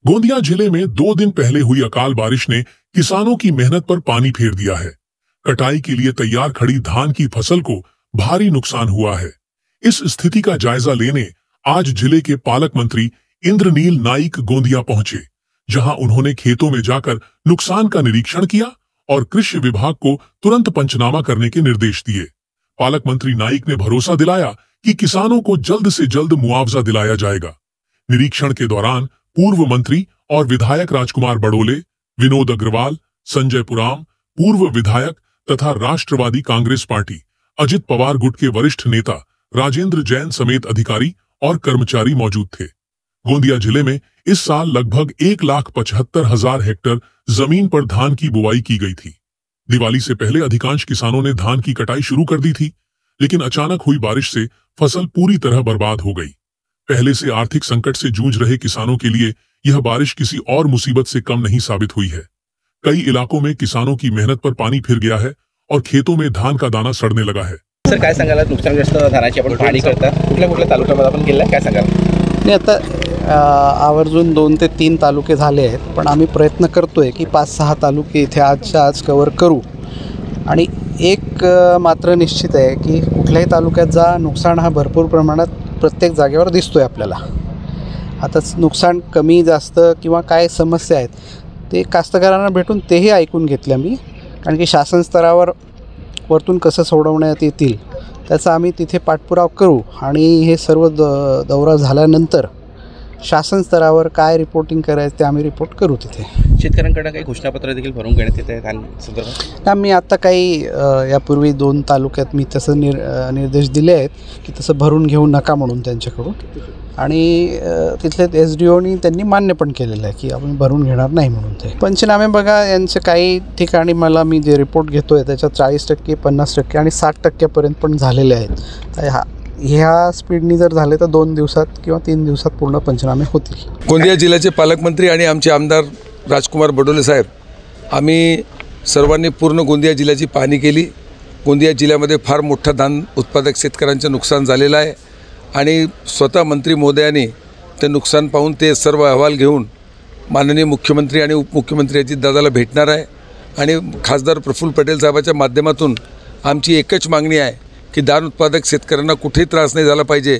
गोंदिया जिले में 2 दिन पहले हुई अकाल बारिश ने किसानों की मेहनत पर पानी फेर दिया है। कटाई के लिए तैयार खड़ी धान की फसल को भारी नुकसान हुआ है। इस स्थिति का जायजा लेने आज जिले के पालक मंत्री इंद्रनील नाइक गोंदिया पहुंचे, जहां उन्होंने खेतों में जाकर नुकसान का निरीक्षण किया और कृषि विभाग को तुरंत पंचनामा करने के निर्देश दिए। पालक मंत्री नाइक ने भरोसा दिलाया कि किसानों को जल्द से जल्द मुआवजा दिलाया जाएगा। निरीक्षण के दौरान पूर्व मंत्री और विधायक राजकुमार बड़ोले, विनोद अग्रवाल, संजय पुराम, पूर्व विधायक तथा राष्ट्रवादी कांग्रेस पार्टी अजित पवार गुट के वरिष्ठ नेता राजेंद्र जैन समेत अधिकारी और कर्मचारी मौजूद थे। गोंदिया जिले में इस साल लगभग 1,75,000 हेक्टेयर जमीन पर धान की बुवाई की गई थी। दिवाली से पहले अधिकांश किसानों ने धान की कटाई शुरू कर दी थी, लेकिन अचानक हुई बारिश से फसल पूरी तरह बर्बाद हो गई। पहले से आर्थिक संकट से जूझ रहे किसानों के लिए यह बारिश किसी और मुसीबत से कम नहीं साबित हुई है। कई इलाकों में किसानों की मेहनत पर पानी फिर गया है और खेतों में धान का दाना सड़ने लगा है। सर, काय सांगाल? नुकसानग्रस्त धानाची आपण पाहणी करता, कुठल्या तालुक्यामध्ये आपण केलं, काय सांगाल? नाही, आता आवर्जून 2 ते 3 तालुके झाले आहेत, पण आम्ही प्रयत्न करतोय की 5-6 तालुके इथे आजच्या आज कव्हर करू। आणि एक मात्र निश्चित आहे की कुठल्याही तालुक्यात जा, नुकसान हा भरपूर प्रमाणात प्रत्येक जागेवर दिसतोय आपल्याला। आता नुकसान कमी जास्त किंवा काय समस्या आहेत ते कास्तकारांना भेटून तेही ऐकून घेतलं मी, कारण की शासन स्तरावर वरतून कसं सोडवण्यात येतील त्याचा आम्ही तिथे पाठपुरावा करू आणि हे सर्व दौरा झाल्यानंतर शासन स्तरावर काय रिपोर्टिंग करायचं ते आम्ही रिपोर्ट करू तिथे। शेतकऱ्यांकडे काही घोषणापत्र देखील भरून घेण्यात येत आहे धान संदर्भात? मी आता काही यापूर्वी 2 तालुक्यात मी तसं निर्देश दिले आहेत की तसं भरून घेऊ नका म्हणून त्यांच्याकडून, आणि तिथले SDOनी त्यांनी मान्य पण केलेलं आहे की आपण भरून घेणार नाही म्हणून। ते पंचनामे बघा, यांचे काही ठिकाणी मला मी जे रिपोर्ट घेतोय त्याच्यात 40%, 50% आणि 60% पण झालेले आहेत। तर ह्या स्पीडनी जर झाले तर 2 दिवसात किंवा 3 दिवसात पूर्ण पंचनामे होतील। गोंदिया जिल्ह्याचे पालकमंत्री आणि आमचे आमदार राजकुमार बडोले साहेब, आम्ही सर्वांनी पूर्ण गोंदिया जिल्ह्याची पाहणी केली। गोंदिया जिल्ह्यामध्ये फार मोठा धान उत्पादक शेतकऱ्यांचं नुकसान झालेलं आहे आणि स्वतः मंत्री महोदयांनी ते नुकसान पाहून ते सर्व अहवाल घेऊन माननीय मुख्यमंत्री आणि उपमुख्यमंत्री अजितदादाला भेटणार आहे। आणि खासदार प्रफुल्ल पटेल साहेबाच्या माध्यमातून आमची एकच मागणी आहे की धान उत्पादक शेतकऱ्यांना कुठेही त्रास नाही झाला पाहिजे।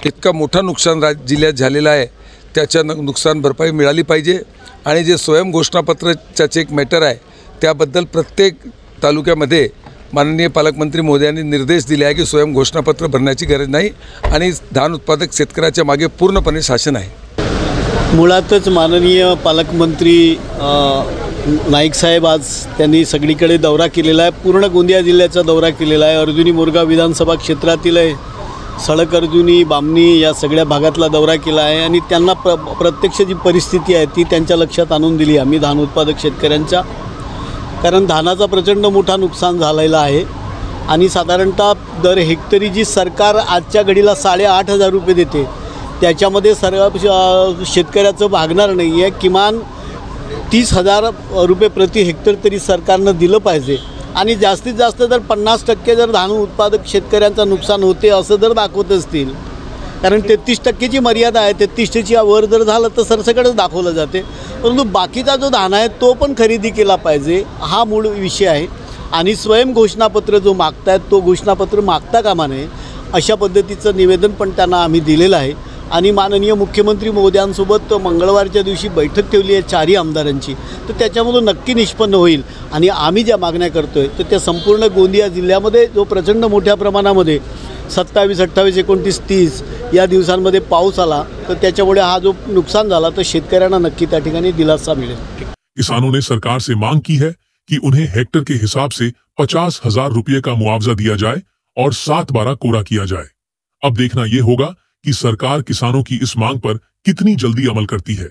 इतका मोठा नुकसान जिल्ह्यात झालेला आहे, त्याच्या नुकसान भरपाई मिळाली पाहिजे। आणि जे स्वयं घोषणापत्राचे एक मॅटर आहे त्याबद्दल प्रत्येक तालुक्यामध्ये माननीय पालकमंत्री महोदयांनी निर्देश दिले आहे की स्वयं घोषणापत्र भरण्याची गरज नाही आणि धान उत्पादक शेतकऱ्याच्या मागे पूर्णपणे शासन आहे। मुळातच माननीय पालकमंत्री नाईक साहेब आज त्यांनी सगळीकडे दौरा केलेला आहे, पूर्ण गोंदिया जिल्ह्याचा दौरा केलेला आहे। अर्जुनी मोरगाव विधानसभा क्षेत्रातील सडक, अर्जुनी, बामणी या सगळ्या भागातला दौरा केला आहे आणि त्यांना प्रत्यक्ष जी परिस्थिती आहे ती त्यांच्या लक्षात आणून दिली आम्ही धान उत्पादक शेतकऱ्यांच्या। कारण धानाचा प्रचंड मोठा नुकसान झालेला आहे आणि साधारणतः दर हेक्टरी जी सरकार आजच्या घडीला 8,500 रुपये देते त्याच्यामध्ये सर्व शेतकऱ्याचं भागणार नाही आहे। किमान 30,000 रुपये प्रति हेक्टर तरी सरकारनं दिलं पाहिजे आणि जास्तीत जास्त जर 50% जर धान उत्पादक शेतकऱ्यांचं नुकसान होते असं जर दाखवत असतील, कारण 33%ची मर्यादा आहे, 33%च्या वर जर झालं तर सरसकटच दाखवलं जाते, परंतु बाकीचा जो धान आहे तो पण खरेदी केला पाहिजे, हा मूळ विषय आहे। आणि स्वयं घोषणापत्र जो मागतायत तो घोषणापत्र मागता कामा नये अशा पद्धतीचं निवेदन पण त्यांना आम्ही दिलेलं आहे। आणि माननीय मुख्यमंत्री महोदयांसोबत मंगळवारच्या दिवशी बैठक ठेवली आहे 4ही आमदारांची, तर त्याच्यामधून नक्की निष्पन्न होईल। आणि आम्ही ज्या मागण्या करतोय तर त्या संपूर्ण गोंदिया जिल्ह्यामध्ये जो प्रचंड मोठ्या प्रमाणामध्ये 27, 28, 29, 30 या दिवसांमध्ये पाऊस आला तर त्याच्यामुळे हा जो नुकसान झाला तर शेतकऱ्यांना नक्की त्या ठिकाणी दिलासा मिळेल। किसानों ने सरकार से मांग की है कि उन्हें हेक्टेयर के हिसाब से 50,000 रुपये का मुआवजा दिया जाए और 7/12 कोरा किया जाए। अब देखना यह होगा कि सरकार किसानों की इस मांग पर कितनी जल्दी अमल करती है।